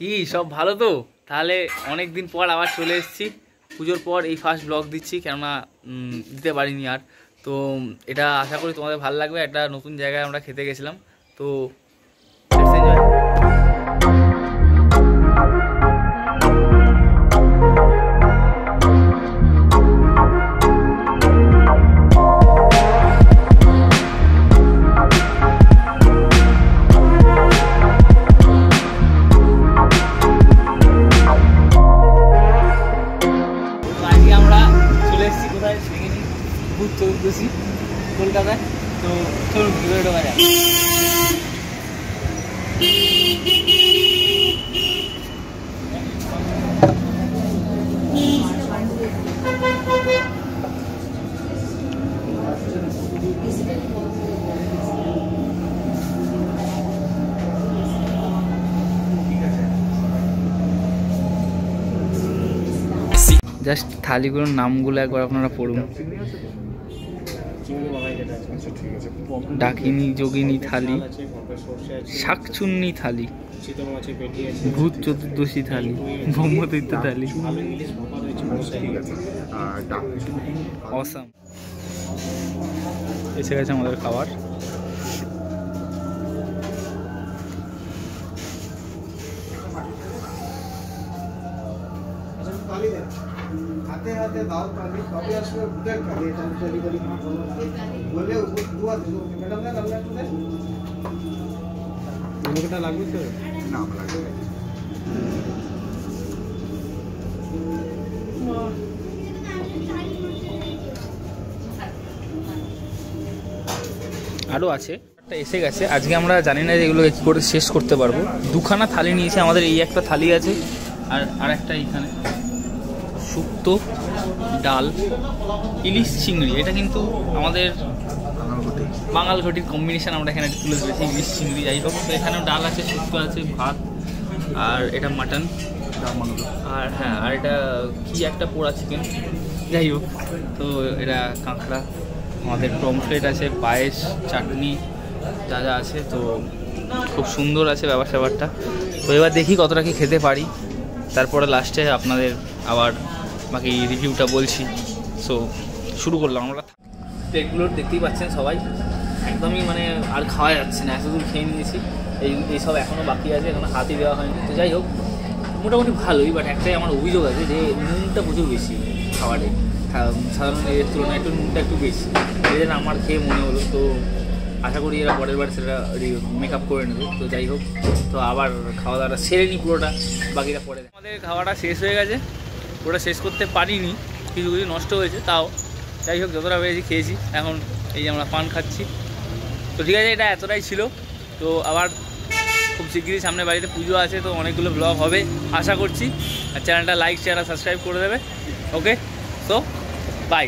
কি সব ভালো তো? তাহলে অনেক দিন পর আবার চলে এসেছি, পুজোর পর এই ফার্স্ট ব্লগ দিচ্ছি, কেননা দিতে পারিনি আর। তো এটা আশা করি তোমাদের ভালো লাগবে। একটা নতুন জায়গায় আমরা খেতে গেছিলাম, তো চতুর্দশী কলকাতায়। তো চলুন ভিতরে ঢোকা যায়। জাস্ট থালিগুলোর নামগুলো একবার আপনারা পড়ুন। ডাকিনী যোগিনী থালি, শাকচুন্নি থালি, ভূত চতুর্দশী থালি, ব্রহ্মদৈত্য থালি। অসাম। এসে গেছে আমাদের খাবার। হাতে হাতে দাও তালি তবে আসলে বুঝে খাবে এটা তৈরি করি বলে দুয়া দিও ম্যাডাম না লাগলে তোদের মুখটা লাগবে তো না লাগবে। আরও আছে, এসে গেছে। আজকে আমরা জানি না যে এগুলো কী করে শেষ করতে পারবো। দুখানা থালি নিয়েছে আমাদের। এই একটা থালি আছে, আর একটা এইখানে শুক্তো, ডাল, ইলিশ চিংড়ি। এটা কিন্তু আমাদের বাঙাল ঘটির কম্বিনেশন আমরা এখানে তুলে ধরেছি, ইলিশ চিংড়ি। যাই হোক, তো এখানেও ডাল আছে, শুক্তো আছে, ভাত, আর এটা মাটন, আর হ্যাঁ, আর এটা কি একটা পোড়া চিকেন। যাই হোক, তো এটা কাঁকড়া, আমাদের পমফ্রেট আছে, পায়েস, চাটনি, যা যা আছে। তো খুব সুন্দর আছে ব্যাপার স্যাপারটা। তো এবার দেখি কতটা কি খেতে পারি, তারপরে লাস্টে আপনাদের আবার বাকি রিভিউটা বলছি। সো শুরু করলাম আমরা। প্লেটগুলো দেখতেই পাচ্ছেন সবাই, একদমই মানে আর খাওয়া যাচ্ছে না, এতদূর খেয়ে নিয়েছি। এইসব এখনও বাকি আছে, এখনও হাতই দেওয়া হয়নি। তো যাই হোক, মোটামুটি ভালোই। বাট একটাই আমার অভিযোগ আছে যে নুনটা প্রচুর বেশি খাবারে, সাধারণ এর তুলনায় একটু নুনটা একটু বেশি। এই জন্য আমার খেয়ে মনে হলো। তো আশা করি এরা পরের বার সেটা মেক আপ করে নেবে। তো যাই হোক, তো আবার খাওয়া দাওয়াটা সেরে নিই পুরোটা, বাকিটা পরে। আমাদের খাওয়াটা শেষ হয়ে গেছে, পুরোটা শেষ করতে পারিনি, কিছু কিছু নষ্ট হয়েছে। তাও যাই হোক, যতটা পেরেছি খেয়েছি। এখন এই যে আমরা পান খাচ্ছি। তো ঠিক আছে, এটা এতটাই ছিল। তো আবার খুব শিগগিরই সামনে বাড়িতে পুজো আছে, তো অনেকগুলো ব্লগ হবে আশা করছি। আর চ্যানেলটা লাইক, শেয়ার আর সাবস্ক্রাইব করে দেবে। ওকে, সো বাই।